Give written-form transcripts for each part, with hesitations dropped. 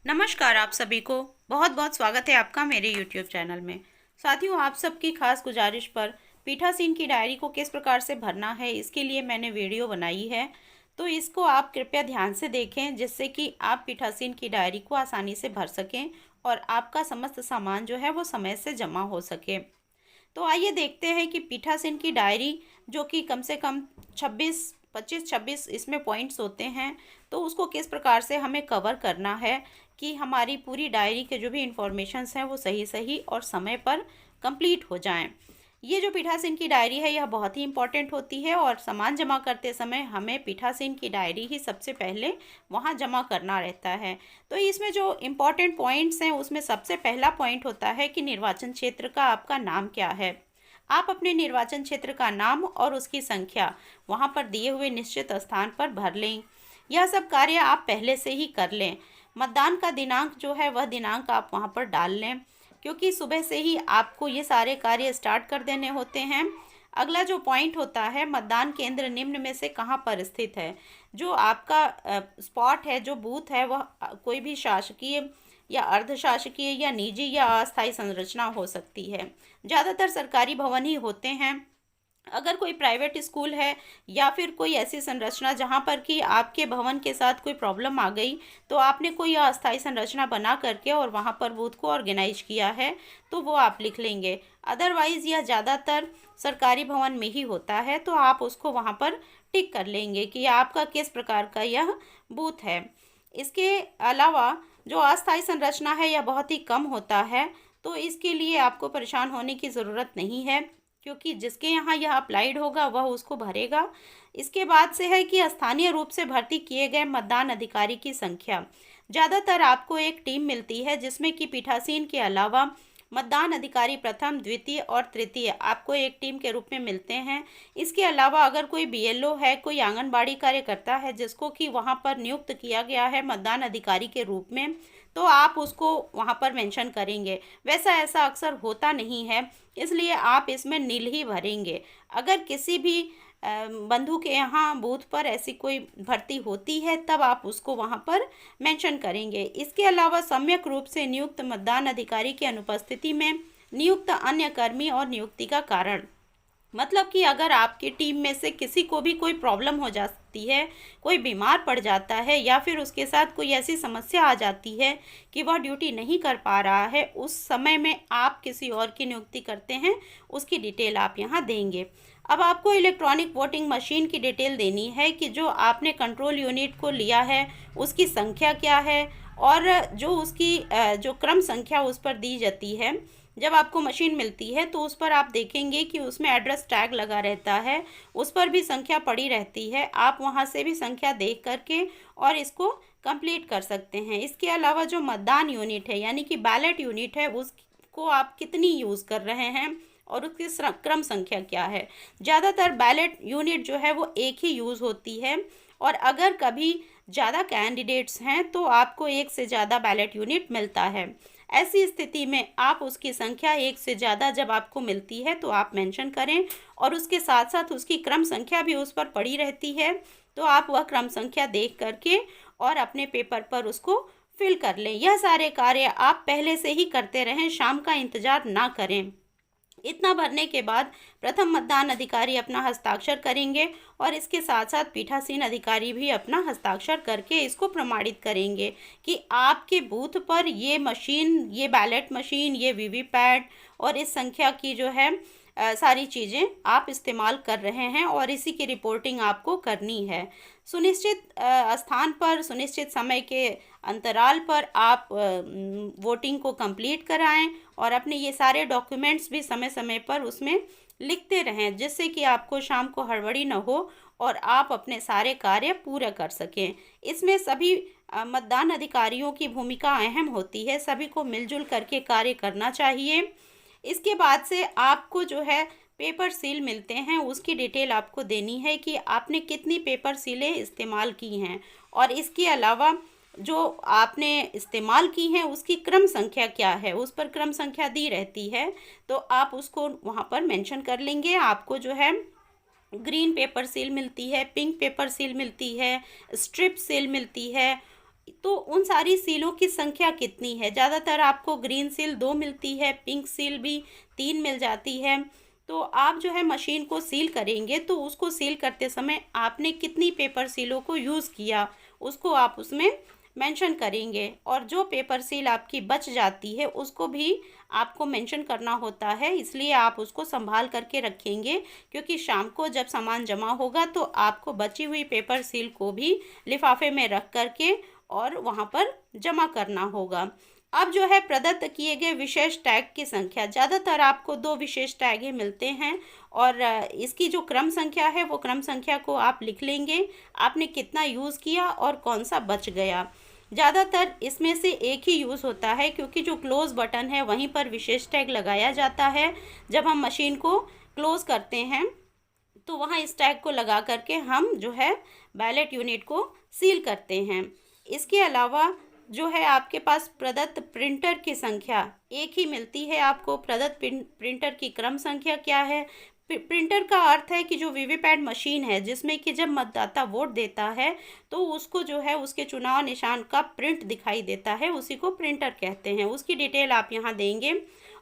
नमस्कार आप सभी को। बहुत बहुत स्वागत है आपका मेरे YouTube चैनल में। साथियों, आप सबकी खास गुजारिश पर पीठासीन की डायरी को किस प्रकार से भरना है, इसके लिए मैंने वीडियो बनाई है। तो इसको आप कृपया ध्यान से देखें, जिससे कि आप पीठासीन की डायरी को आसानी से भर सकें और आपका समस्त सामान जो है वो समय से जमा हो सके। तो आइए देखते हैं कि पीठासीन की डायरी, जो कि कम से कम 26 इसमें पॉइंट्स होते हैं, तो उसको किस प्रकार से हमें कवर करना है कि हमारी पूरी डायरी के जो भी इंफॉर्मेशंस हैं वो सही सही और समय पर कंप्लीट हो जाएं। ये जो पीठासीन की डायरी है यह बहुत ही इंपॉर्टेंट होती है और सामान जमा करते समय हमें पीठासीन की डायरी ही सबसे पहले वहाँ जमा करना रहता है। तो इसमें जो इम्पॉर्टेंट पॉइंट्स हैं उसमें सबसे पहला पॉइंट होता है कि निर्वाचन क्षेत्र का आपका नाम क्या है। आप अपने निर्वाचन क्षेत्र का नाम और उसकी संख्या वहाँ पर दिए हुए निश्चित स्थान पर भर लें। यह सब कार्य आप पहले से ही कर लें। मतदान का दिनांक जो है वह दिनांक आप वहाँ पर डाल लें, क्योंकि सुबह से ही आपको ये सारे कार्य स्टार्ट कर देने होते हैं। अगला जो पॉइंट होता है, मतदान केंद्र निम्न में से कहाँ पर स्थित है। जो आपका स्पॉट है, जो बूथ है, वह कोई भी शासकीय या अर्धशासकीय या निजी या अस्थायी संरचना हो सकती है। ज़्यादातर सरकारी भवन ही होते हैं। अगर कोई प्राइवेट स्कूल है या फिर कोई ऐसी संरचना जहाँ पर कि आपके भवन के साथ कोई प्रॉब्लम आ गई, तो आपने कोई अस्थायी संरचना बना करके और वहाँ पर बूथ को ऑर्गेनाइज किया है, तो वो आप लिख लेंगे। अदरवाइज़ यह ज़्यादातर सरकारी भवन में ही होता है, तो आप उसको वहाँ पर टिक कर लेंगे कि आपका किस प्रकार का यह बूथ है। इसके अलावा जो अस्थायी संरचना है यह बहुत ही कम होता है, तो इसके लिए आपको परेशान होने की ज़रूरत नहीं है, क्योंकि जिसके यहाँ यह अप्लाइड होगा वह उसको भरेगा। इसके बाद से है कि स्थानीय रूप से भर्ती किए गए मतदान अधिकारी की संख्या। ज़्यादातर आपको एक टीम मिलती है जिसमें कि पीठासीन के अलावा मतदान अधिकारी प्रथम, द्वितीय और तृतीय आपको एक टीम के रूप में मिलते हैं। इसके अलावा अगर कोई बीएलओ है, कोई आंगनबाड़ी कार्यकर्ता है जिसको कि वहाँ पर नियुक्त किया गया है मतदान अधिकारी के रूप में, तो आप उसको वहाँ पर मेंशन करेंगे। वैसा ऐसा अक्सर होता नहीं है, इसलिए आप इसमें नील ही भरेंगे। अगर किसी भी बंधु के यहाँ बूथ पर ऐसी कोई भर्ती होती है, तब आप उसको वहाँ पर मेंशन करेंगे। इसके अलावा सम्यक रूप से नियुक्त मतदान अधिकारी की अनुपस्थिति में नियुक्त अन्य कर्मी और नियुक्ति का कारण। मतलब कि अगर आपकी टीम में से किसी को भी कोई प्रॉब्लम हो जाती है, कोई बीमार पड़ जाता है या फिर उसके साथ कोई ऐसी समस्या आ जाती है कि वह ड्यूटी नहीं कर पा रहा है, उस समय में आप किसी और की नियुक्ति करते हैं, उसकी डिटेल आप यहाँ देंगे। अब आपको इलेक्ट्रॉनिक वोटिंग मशीन की डिटेल देनी है कि जो आपने कंट्रोल यूनिट को लिया है उसकी संख्या क्या है, और जो उसकी जो क्रम संख्या उस पर दी जाती है। जब आपको मशीन मिलती है तो उस पर आप देखेंगे कि उसमें एड्रेस टैग लगा रहता है, उस पर भी संख्या पड़ी रहती है। आप वहां से भी संख्या देख करके और इसको कंप्लीट कर सकते हैं। इसके अलावा जो मतदान यूनिट है यानी कि बैलेट यूनिट है, उसको आप कितनी यूज़ कर रहे हैं और उसकी क्रम संख्या क्या है। ज़्यादातर बैलेट यूनिट जो है वो एक ही यूज़ होती है, और अगर कभी ज़्यादा कैंडिडेट्स हैं तो आपको एक से ज़्यादा बैलेट यूनिट मिलता है। ऐसी स्थिति में आप उसकी संख्या एक से ज़्यादा जब आपको मिलती है तो आप मेंशन करें, और उसके साथ साथ उसकी क्रम संख्या भी उस पर पड़ी रहती है, तो आप वह क्रम संख्या देख करके और अपने पेपर पर उसको फिल कर लें। यह सारे कार्य आप पहले से ही करते रहें, शाम का इंतज़ार ना करें। इतना भरने के बाद प्रथम मतदान अधिकारी अपना हस्ताक्षर करेंगे और इसके साथ साथ पीठासीन अधिकारी भी अपना हस्ताक्षर करके इसको प्रमाणित करेंगे कि आपके बूथ पर ये मशीन, ये बैलेट मशीन, ये वीवीपैट और इस संख्या की जो है सारी चीज़ें आप इस्तेमाल कर रहे हैं, और इसी की रिपोर्टिंग आपको करनी है। सुनिश्चित स्थान पर सुनिश्चित समय के अंतराल पर आप वोटिंग को कंप्लीट कराएं और अपने ये सारे डॉक्यूमेंट्स भी समय समय पर उसमें लिखते रहें, जिससे कि आपको शाम को हड़बड़ी न हो और आप अपने सारे कार्य पूरे कर सकें। इसमें सभी मतदान अधिकारियों की भूमिका अहम होती है, सभी को मिलजुल करके कार्य करना चाहिए। इसके बाद से आपको जो है पेपर सील मिलते हैं, उसकी डिटेल आपको देनी है कि आपने कितनी पेपर सीलें इस्तेमाल की हैं, और इसके अलावा जो आपने इस्तेमाल की हैं उसकी क्रम संख्या क्या है, उस पर क्रम संख्या दी रहती है, तो आप उसको वहाँ पर मेंशन कर लेंगे। आपको जो है ग्रीन पेपर सील मिलती है, पिंक पेपर सील मिलती है, स्ट्रिप सील मिलती है, तो उन सारी सीलों की संख्या कितनी है। ज़्यादातर आपको ग्रीन सील 2 मिलती है, पिंक सील भी 3 मिल जाती है। तो आप जो है मशीन को सील करेंगे तो उसको सील करते समय आपने कितनी पेपर सीलों को यूज़ किया उसको आप उसमें मेंशन करेंगे, और जो पेपर सील आपकी बच जाती है उसको भी आपको मेंशन करना होता है, इसलिए आप उसको संभाल करके रखेंगे, क्योंकि शाम को जब सामान जमा होगा तो आपको बची हुई पेपर सील को भी लिफाफे में रख करके और वहाँ पर जमा करना होगा। अब जो है प्रदत्त किए गए विशेष टैग की संख्या, ज़्यादातर आपको 2 विशेष टैग ही मिलते हैं, और इसकी जो क्रम संख्या है वो क्रम संख्या को आप लिख लेंगे, आपने कितना यूज़ किया और कौन सा बच गया। ज़्यादातर इसमें से एक ही यूज़ होता है, क्योंकि जो क्लोज़ बटन है वहीं पर विशेष टैग लगाया जाता है। जब हम मशीन को क्लोज़ करते हैं तो वहाँ इस टैग को लगा करके हम जो है बैलेट यूनिट को सील करते हैं। इसके अलावा जो है आपके पास प्रदत्त प्रिंटर की संख्या एक ही मिलती है आपको। प्रदत्त प्रिंटर की क्रम संख्या क्या है। प्रिंटर का अर्थ है कि जो वीवीपैट मशीन है जिसमें कि जब मतदाता वोट देता है तो उसको जो है उसके चुनाव निशान का प्रिंट दिखाई देता है, उसी को प्रिंटर कहते हैं। उसकी डिटेल आप यहाँ देंगे।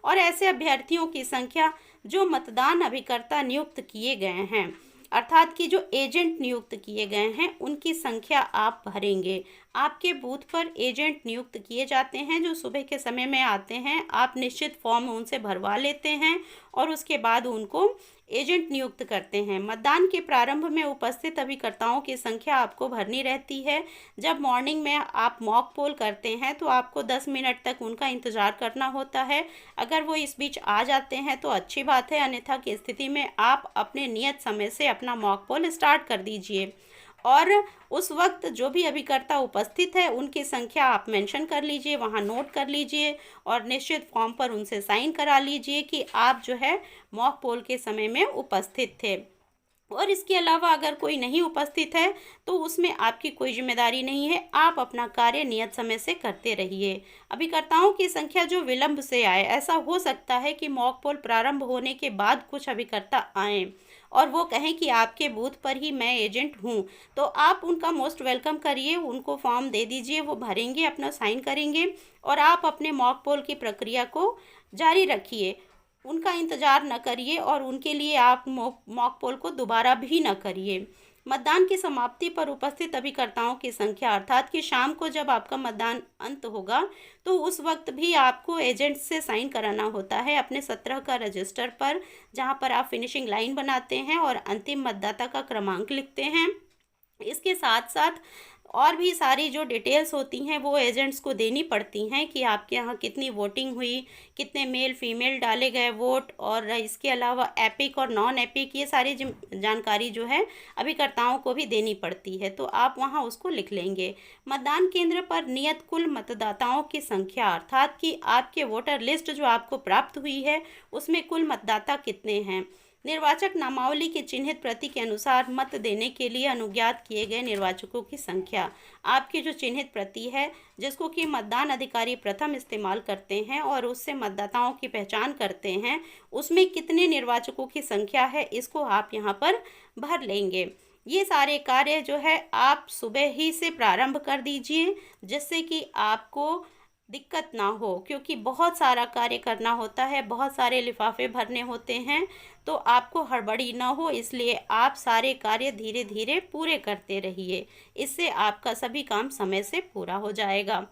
और ऐसे अभ्यर्थियों की संख्या जो मतदान अभिकर्ता नियुक्त किए गए हैं, अर्थात कि जो एजेंट नियुक्त किए गए हैं उनकी संख्या आप भरेंगे। आपके बूथ पर एजेंट नियुक्त किए जाते हैं जो सुबह के समय में आते हैं। आप निश्चित फॉर्म उनसे भरवा लेते हैं और उसके बाद उनको एजेंट नियुक्त करते हैं। मतदान के प्रारंभ में उपस्थित अभिकर्ताओं की संख्या आपको भरनी रहती है। जब मॉर्निंग में आप मॉक पोल करते हैं तो आपको 10 मिनट तक उनका इंतज़ार करना होता है। अगर वो इस बीच आ जाते हैं तो अच्छी बात है, अन्यथा की स्थिति में आप अपने नियत समय से अपना मॉक पोल स्टार्ट कर दीजिए, और उस वक्त जो भी अभिकर्ता उपस्थित है उनकी संख्या आप मेंशन कर लीजिए, वहाँ नोट कर लीजिए और निश्चित फॉर्म पर उनसे साइन करा लीजिए कि आप जो है मॉक पोल के समय में उपस्थित थे। और इसके अलावा अगर कोई नहीं उपस्थित है तो उसमें आपकी कोई जिम्मेदारी नहीं है, आप अपना कार्य नियत समय से करते रहिए। अभिकर्ताओं की संख्या जो विलंब से आए, ऐसा हो सकता है कि मॉक पोल प्रारंभ होने के बाद कुछ अभिकर्ता आएँ और वो कहें कि आपके बूथ पर ही मैं एजेंट हूँ, तो आप उनका मोस्ट वेलकम करिए, उनको फॉर्म दे दीजिए, वो भरेंगे, अपना साइन करेंगे और आप अपने मॉक पोल की प्रक्रिया को जारी रखिए। उनका इंतज़ार न करिए और उनके लिए आप मॉक पोल को दोबारा भी न करिए। मतदान की समाप्ति पर उपस्थित अभिकर्ताओं की संख्या, अर्थात कि शाम को जब आपका मतदान अंत होगा तो उस वक्त भी आपको एजेंट से साइन कराना होता है अपने 17 का रजिस्टर पर, जहां पर आप फिनिशिंग लाइन बनाते हैं और अंतिम मतदाता का क्रमांक लिखते हैं। इसके साथ साथ और भी सारी जो डिटेल्स होती हैं वो एजेंट्स को देनी पड़ती हैं कि आपके यहाँ कितनी वोटिंग हुई, कितने मेल फीमेल डाले गए वोट, और इसके अलावा एपिक और नॉन एपिक, ये सारी जानकारी जो है अभिकर्ताओं को भी देनी पड़ती है, तो आप वहाँ उसको लिख लेंगे। मतदान केंद्र पर नियत कुल मतदाताओं की संख्या, अर्थात कि आपके वोटर लिस्ट जो आपको प्राप्त हुई है उसमें कुल मतदाता कितने हैं। निर्वाचक नामावली की चिन्हित प्रति के अनुसार मत देने के लिए अनुज्ञात किए गए निर्वाचकों की संख्या, आपकी जो चिन्हित प्रति है जिसको कि मतदान अधिकारी प्रथम इस्तेमाल करते हैं और उससे मतदाताओं की पहचान करते हैं, उसमें कितने निर्वाचकों की संख्या है इसको आप यहाँ पर भर लेंगे। ये सारे कार्य जो है आप सुबह ही से प्रारंभ कर दीजिए, जिससे कि आपको दिक्कत ना हो, क्योंकि बहुत सारा कार्य करना होता है, बहुत सारे लिफाफे भरने होते हैं, तो आपको हड़बड़ी ना हो, इसलिए आप सारे कार्य धीरे धीरे पूरे करते रहिए। इससे आपका सभी काम समय से पूरा हो जाएगा।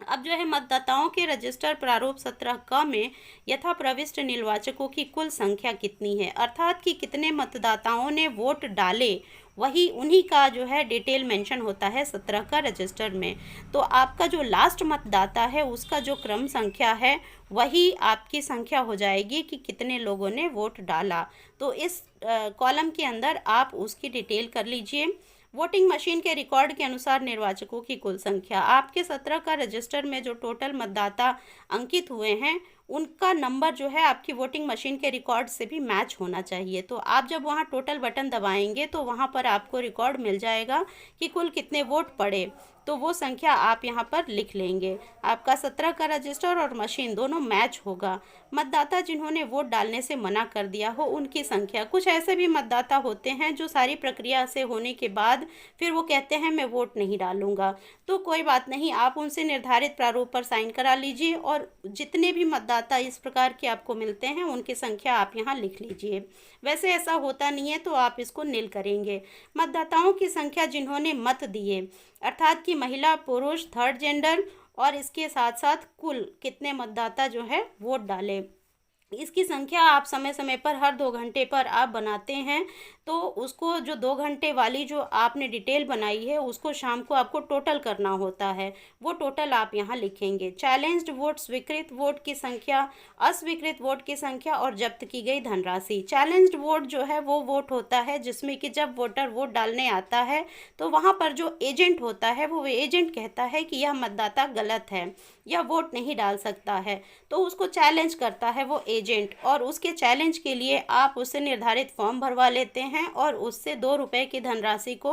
अब जो है मतदाताओं के रजिस्टर प्रारूप 17 क में यथा प्रविष्ट निर्वाचकों की कुल संख्या कितनी है, अर्थात कि कितने मतदाताओं ने वोट डाले, वही उन्हीं का जो है डिटेल मेंशन होता है 17 का रजिस्टर में। तो आपका जो लास्ट मतदाता है उसका जो क्रम संख्या है वही आपकी संख्या हो जाएगी कि कितने लोगों ने वोट डाला। तो इस कॉलम के अंदर आप उसकी डिटेल कर लीजिए। वोटिंग मशीन के रिकॉर्ड के अनुसार निर्वाचकों की कुल संख्या, आपके 17 का रजिस्टर में जो टोटल मतदाता अंकित हुए हैं उनका नंबर जो है आपकी वोटिंग मशीन के रिकॉर्ड से भी मैच होना चाहिए। तो आप जब वहाँ टोटल बटन दबाएंगे तो वहाँ पर आपको रिकॉर्ड मिल जाएगा कि कुल कितने वोट पड़े। तो वो संख्या आप यहाँ पर लिख लेंगे। आपका 17 का रजिस्टर और मशीन दोनों मैच होगा। मतदाता जिन्होंने वोट डालने से मना कर दिया हो उनकी संख्या। कुछ ऐसे भी मतदाता होते हैं जो सारी प्रक्रिया से होने के बाद फिर वो कहते हैं मैं वोट नहीं डालूंगा, तो कोई बात नहीं, आप उनसे निर्धारित प्रारूप पर साइन करा लीजिए और जितने भी मतदाता इस प्रकार के आपको मिलते हैं उनकी संख्या आप यहाँ लिख लीजिए। वैसे ऐसा होता नहीं है तो आप इसको नील करेंगे। मतदाताओं की संख्या जिन्होंने मत दिए, अर्थात कि महिला पुरुष थर्ड जेंडर, और इसके साथ साथ कुल कितने मतदाता जो है वोट डाले, इसकी संख्या आप समय समय पर हर 2 घंटे पर आप बनाते हैं। तो उसको जो 2 घंटे वाली जो आपने डिटेल बनाई है उसको शाम को आपको टोटल करना होता है, वो टोटल आप यहाँ लिखेंगे। चैलेंज्ड वोट, स्वीकृत वोट की संख्या, अस्वीकृत वोट की संख्या और जब्त की गई धनराशि। चैलेंज्ड वोट जो है वो वोट होता है जिसमें कि जब वोटर वोट डालने आता है तो वहाँ पर जो एजेंट होता है वो एजेंट कहता है कि यह मतदाता गलत है, यह वोट नहीं डाल सकता है, तो उसको चैलेंज करता है वो एजेंट, और उसके चैलेंज के लिए आप उससे निर्धारित फॉर्म भरवा लेते हैं और उससे 2 रुपये की धनराशि को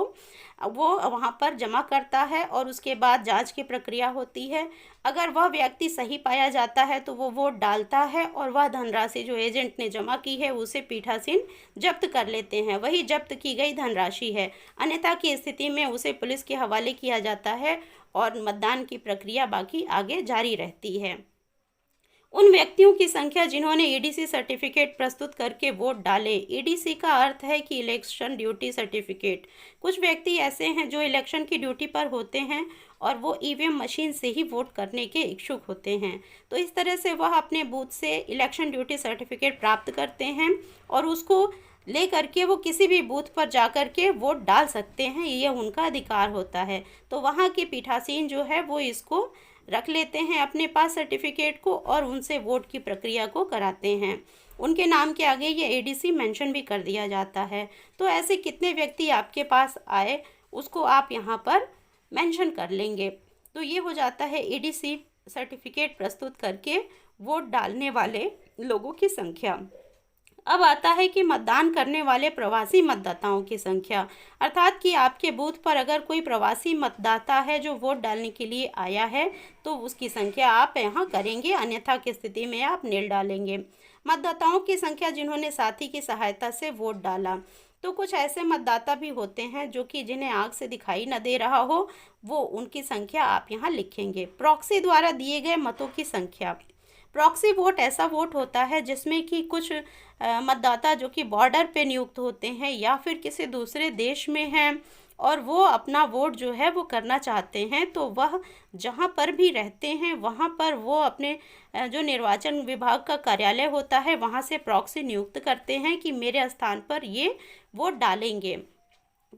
वो वहाँ पर जमा करता है और उसके बाद जांच की प्रक्रिया होती है। अगर वह व्यक्ति सही पाया जाता है तो वो वोट डालता है और वह धनराशि जो एजेंट ने जमा की है उसे पीठासीन जब्त कर लेते हैं, वही जब्त की गई धनराशि है। अन्यथा की स्थिति में उसे पुलिस के हवाले किया जाता है और मतदान की प्रक्रिया बाकी आगे जारी रहती है। उन व्यक्तियों की संख्या जिन्होंने ईडीसी सर्टिफिकेट प्रस्तुत करके वोट डाले। ईडीसी का अर्थ है कि इलेक्शन ड्यूटी सर्टिफिकेट। कुछ व्यक्ति ऐसे हैं जो इलेक्शन की ड्यूटी पर होते हैं और वो ईवीएम मशीन से ही वोट करने के इच्छुक होते हैं, तो इस तरह से वह अपने बूथ से इलेक्शन ड्यूटी सर्टिफिकेट प्राप्त करते हैं और उसको ले करके वो किसी भी बूथ पर जा कर के वोट डाल सकते हैं, ये उनका अधिकार होता है। तो वहाँ के पीठासीन जो है वो इसको रख लेते हैं अपने पास सर्टिफिकेट को और उनसे वोट की प्रक्रिया को कराते हैं। उनके नाम के आगे ये एडीसी मेंशन भी कर दिया जाता है। तो ऐसे कितने व्यक्ति आपके पास आए उसको आप यहाँ पर मेंशन कर लेंगे। तो ये हो जाता है एडीसी सर्टिफिकेट प्रस्तुत करके वोट डालने वाले लोगों की संख्या। अब आता है कि मतदान करने वाले प्रवासी मतदाताओं की संख्या, अर्थात कि आपके बूथ पर अगर कोई प्रवासी मतदाता है जो वोट डालने के लिए आया है तो उसकी संख्या आप यहाँ करेंगे, अन्यथा की स्थिति में आप नील डालेंगे। मतदाताओं की संख्या जिन्होंने साथी की सहायता से वोट डाला। तो कुछ ऐसे मतदाता भी होते हैं जो कि जिन्हें आँख से दिखाई न दे रहा हो, वो उनकी संख्या आप यहाँ लिखेंगे। प्रॉक्सी द्वारा दिए गए मतों की संख्या। प्रॉक्सी वोट ऐसा वोट होता है जिसमें कि कुछ मतदाता जो कि बॉर्डर पे नियुक्त होते हैं या फिर किसी दूसरे देश में हैं और वो अपना वोट जो है वो करना चाहते हैं, तो वह जहाँ पर भी रहते हैं वहाँ पर वो अपने जो निर्वाचन विभाग का कार्यालय होता है वहाँ से प्रॉक्सी नियुक्त करते हैं कि मेरे स्थान पर ये वोट डालेंगे।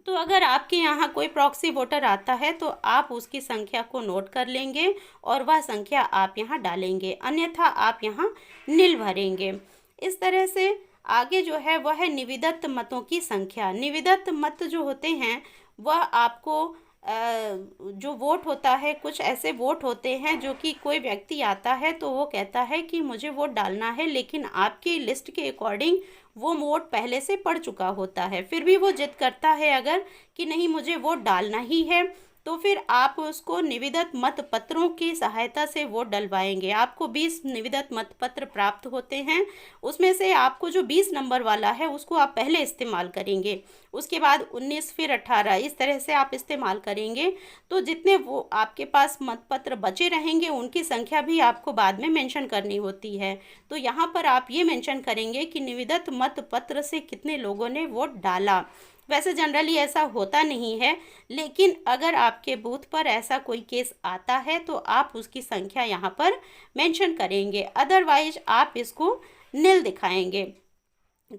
तो अगर आपके यहाँ कोई प्रॉक्सी वोटर आता है तो आप उसकी संख्या को नोट कर लेंगे और वह संख्या आप यहाँ डालेंगे, अन्यथा आप यहाँ नील भरेंगे। इस तरह से आगे जो है वह है निविदत मतों की संख्या। निविदत मत जो होते हैं वह आपको जो वोट होता है, कुछ ऐसे वोट होते हैं जो कि कोई व्यक्ति आता है तो वो कहता है कि मुझे वोट डालना है, लेकिन आपकी लिस्ट के अकॉर्डिंग वो वोट पहले से पड़ चुका होता है, फिर भी वो जिद करता है अगर कि नहीं मुझे वोट डालना ही है, तो फिर आप उसको निविदत मत पत्रों की सहायता से वोट डलवाएंगे। आपको 20 निविदत मत पत्र प्राप्त होते हैं, उसमें से आपको जो 20 नंबर वाला है उसको आप पहले इस्तेमाल करेंगे, उसके बाद 19 फिर 18, इस तरह से आप इस्तेमाल करेंगे। तो जितने वो आपके पास मत पत्र बचे रहेंगे उनकी संख्या भी आपको बाद में मेंशन करनी होती है। तो यहाँ पर आप ये मेंशन करेंगे कि निविदत मत पत्र से कितने लोगों ने वोट डाला। वैसे जनरली ऐसा होता नहीं है, लेकिन अगर आपके बूथ पर ऐसा कोई केस आता है तो आप उसकी संख्या यहाँ पर मेंशन करेंगे, अदरवाइज आप इसको नील दिखाएंगे।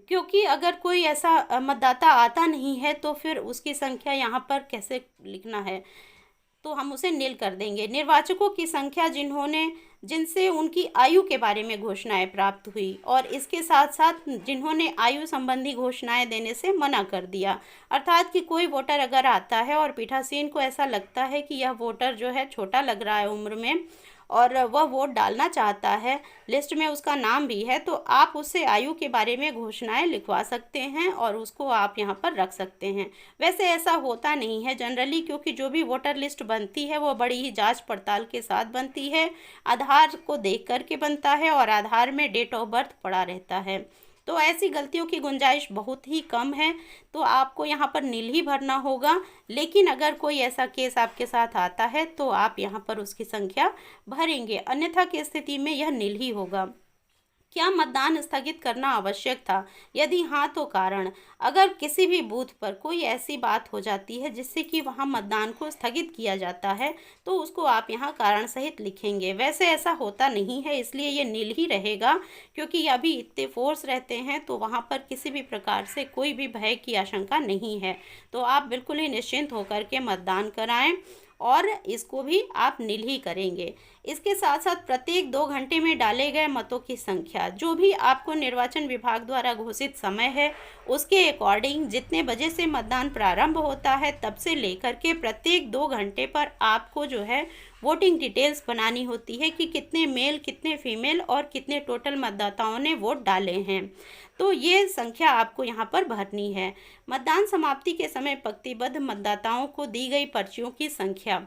क्योंकि अगर कोई ऐसा मतदाता आता नहीं है तो फिर उसकी संख्या यहाँ पर कैसे लिखना है, तो हम उसे नील कर देंगे। निर्वाचकों की संख्या जिनसे उनकी आयु के बारे में घोषणाएं प्राप्त हुई और इसके साथ साथ जिन्होंने आयु संबंधी घोषणाएं देने से मना कर दिया। अर्थात कि कोई वोटर अगर आता है और पीठासीन को ऐसा लगता है कि यह वोटर जो है छोटा लग रहा है उम्र में और वह वोट डालना चाहता है, लिस्ट में उसका नाम भी है, तो आप उससे आयु के बारे में घोषणाएं लिखवा सकते हैं और उसको आप यहाँ पर रख सकते हैं। वैसे ऐसा होता नहीं है जनरली, क्योंकि जो भी वोटर लिस्ट बनती है वो बड़ी ही जांच पड़ताल के साथ बनती है, आधार को देख करके बनता है और आधार में डेट ऑफ बर्थ पड़ा रहता है। तो ऐसी गलतियों की गुंजाइश बहुत ही कम है, तो आपको यहाँ पर नील ही भरना होगा। लेकिन अगर कोई ऐसा केस आपके साथ आता है तो आप यहाँ पर उसकी संख्या भरेंगे, अन्यथा की स्थिति में यह नील ही होगा। क्या मतदान स्थगित करना आवश्यक था? यदि हाँ तो कारण। अगर किसी भी बूथ पर कोई ऐसी बात हो जाती है जिससे कि वहाँ मतदान को स्थगित किया जाता है, तो उसको आप यहाँ कारण सहित लिखेंगे। वैसे ऐसा होता नहीं है, इसलिए ये नील ही रहेगा, क्योंकि अभी इतने फोर्स रहते हैं तो वहाँ पर किसी भी प्रकार से कोई भी भय की आशंका नहीं है। तो आप बिल्कुल ही निश्चिंत होकर के मतदान कराएं और इसको भी आप नील ही करेंगे। इसके साथ साथ प्रत्येक 2 घंटे में डाले गए मतों की संख्या, जो भी आपको निर्वाचन विभाग द्वारा घोषित समय है उसके अकॉर्डिंग जितने बजे से मतदान प्रारंभ होता है तब से लेकर के प्रत्येक 2 घंटे पर आपको जो है वोटिंग डिटेल्स बनानी होती है कि कितने मेल, कितने फीमेल और कितने टोटल मतदाताओं ने वोट डाले हैं। तो ये संख्या आपको यहाँ पर भरनी है। मतदान समाप्ति के समय पंक्तिबद्ध मतदाताओं को दी गई पर्चियों की संख्या,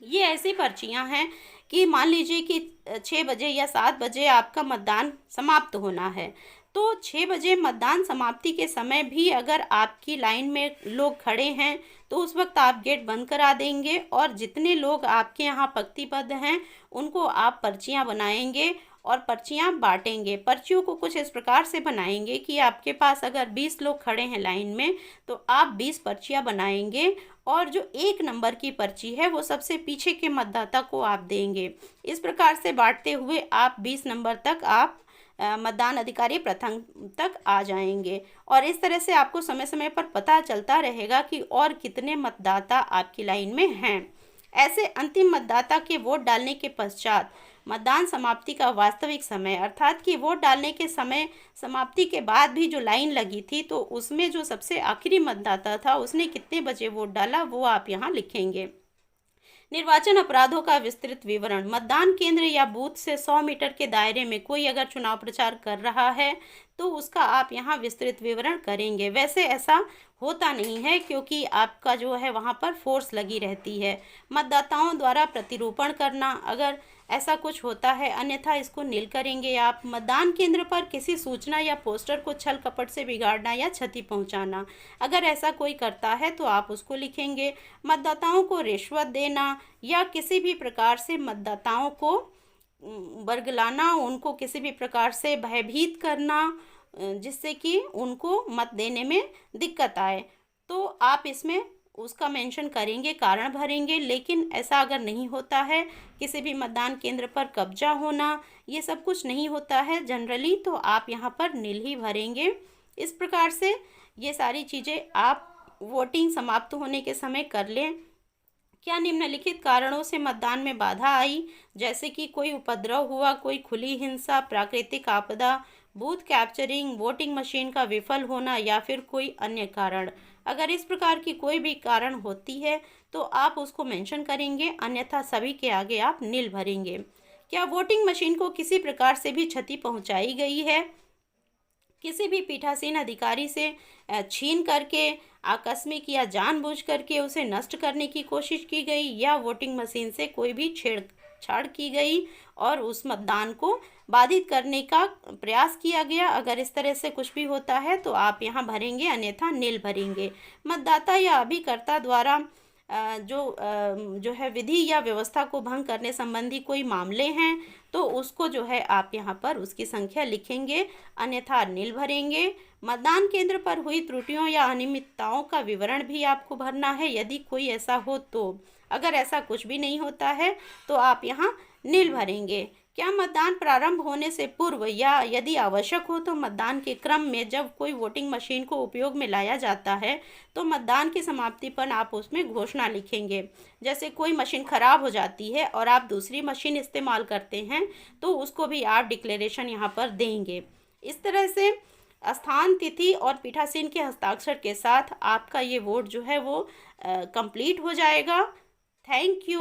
ये ऐसी पर्चियां हैं कि मान लीजिए कि 6 बजे या 7 बजे आपका मतदान समाप्त होना है, तो 6 बजे मतदान समाप्ति के समय भी अगर आपकी लाइन में लोग खड़े हैं तो उस वक्त आप गेट बंद करा देंगे और जितने लोग आपके यहाँ पंक्तिबद्ध हैं उनको आप पर्चियां बनाएंगे और पर्चियां बांटेंगे। पर्चियों को कुछ इस प्रकार से बनाएंगे कि आपके पास अगर 20 लोग खड़े हैं लाइन में तो आप 20 पर्चियां बनाएंगे और जो 1 नंबर की पर्ची है वो सबसे पीछे के मतदाता को आप देंगे। इस प्रकार से बांटते हुए आप 20 नंबर तक आप मतदान अधिकारी प्रथम तक आ जाएंगे और इस तरह से आपको समय समय पर पता चलता रहेगा कि और कितने मतदाता आपकी लाइन में हैं। ऐसे अंतिम मतदाता के वोट डालने के पश्चात मतदान समाप्ति का वास्तविक समय, अर्थात कि वोट डालने के समय समाप्ति के बाद भी जो लाइन लगी थी तो उसमें जो सबसे आखिरी मतदाता था उसने कितने बजे वोट डाला वो आप यहाँ लिखेंगे। निर्वाचन अपराधों का विस्तृत विवरण, मतदान केंद्र या बूथ से 100 मीटर के दायरे में कोई अगर चुनाव प्रचार कर रहा है तो उसका आप यहाँ विस्तृत विवरण करेंगे। वैसे ऐसा होता नहीं है क्योंकि आपका जो है वहाँ पर फोर्स लगी रहती है। मतदाताओं द्वारा प्रतिरूपण करना, अगर ऐसा कुछ होता है, अन्यथा इसको नील करेंगे आप। मतदान केंद्र पर किसी सूचना या पोस्टर को छल कपट से बिगाड़ना या क्षति पहुंचाना, अगर ऐसा कोई करता है तो आप उसको लिखेंगे। मतदाताओं को रिश्वत देना या किसी भी प्रकार से मतदाताओं को बरगलाना, उनको किसी भी प्रकार से भयभीत करना जिससे कि उनको मत देने में दिक्कत आए, तो आप इसमें उसका मेंशन करेंगे, कारण भरेंगे। लेकिन ऐसा अगर नहीं होता है, किसी भी मतदान केंद्र पर कब्जा होना, ये सब कुछ नहीं होता है जनरली, तो आप यहाँ पर नील ही भरेंगे। इस प्रकार से ये सारी चीज़ें आप वोटिंग समाप्त होने के समय कर लें। क्या निम्नलिखित कारणों से मतदान में बाधा आई, जैसे कि कोई उपद्रव हुआ, कोई खुली हिंसा, प्राकृतिक आपदा, बूथ कैप्चरिंग, वोटिंग मशीन का विफल होना या फिर कोई अन्य कारण? अगर इस प्रकार की कोई भी कारण होती है तो आप उसको मेंशन करेंगे, अन्यथा सभी के आगे आप नील भरेंगे। क्या वोटिंग मशीन को किसी प्रकार से भी क्षति पहुंचाई गई है? किसी भी पीठासीन अधिकारी से छीन करके, आकस्मिक या जानबूझ करके उसे नष्ट करने की कोशिश की गई, या वोटिंग मशीन से कोई भी छेड़छाड़ की गई और उस मतदान को बाधित करने का प्रयास किया गया? अगर इस तरह से कुछ भी होता है तो आप यहाँ भरेंगे, अन्यथा नील भरेंगे। मतदाता या अभिकर्ता द्वारा जो है विधि या व्यवस्था को भंग करने संबंधी कोई मामले हैं तो उसको जो है आप यहाँ पर उसकी संख्या लिखेंगे, अन्यथा नील भरेंगे। मतदान केंद्र पर हुई त्रुटियों या अनियमितताओं का विवरण भी आपको भरना है, यदि कोई ऐसा हो तो। अगर ऐसा कुछ भी नहीं होता है तो आप यहाँ नील भरेंगे। क्या मतदान प्रारंभ होने से पूर्व या यदि आवश्यक हो तो मतदान के क्रम में जब कोई वोटिंग मशीन को उपयोग में लाया जाता है तो मतदान की समाप्ति पर आप उसमें घोषणा लिखेंगे। जैसे कोई मशीन खराब हो जाती है और आप दूसरी मशीन इस्तेमाल करते हैं तो उसको भी आप डिक्लेरेशन यहाँ पर देंगे। इस तरह से स्थान, तिथि और पीठासीन के हस्ताक्षर के साथ आपका ये वोट जो है वो कंप्लीट हो जाएगा। Thank you.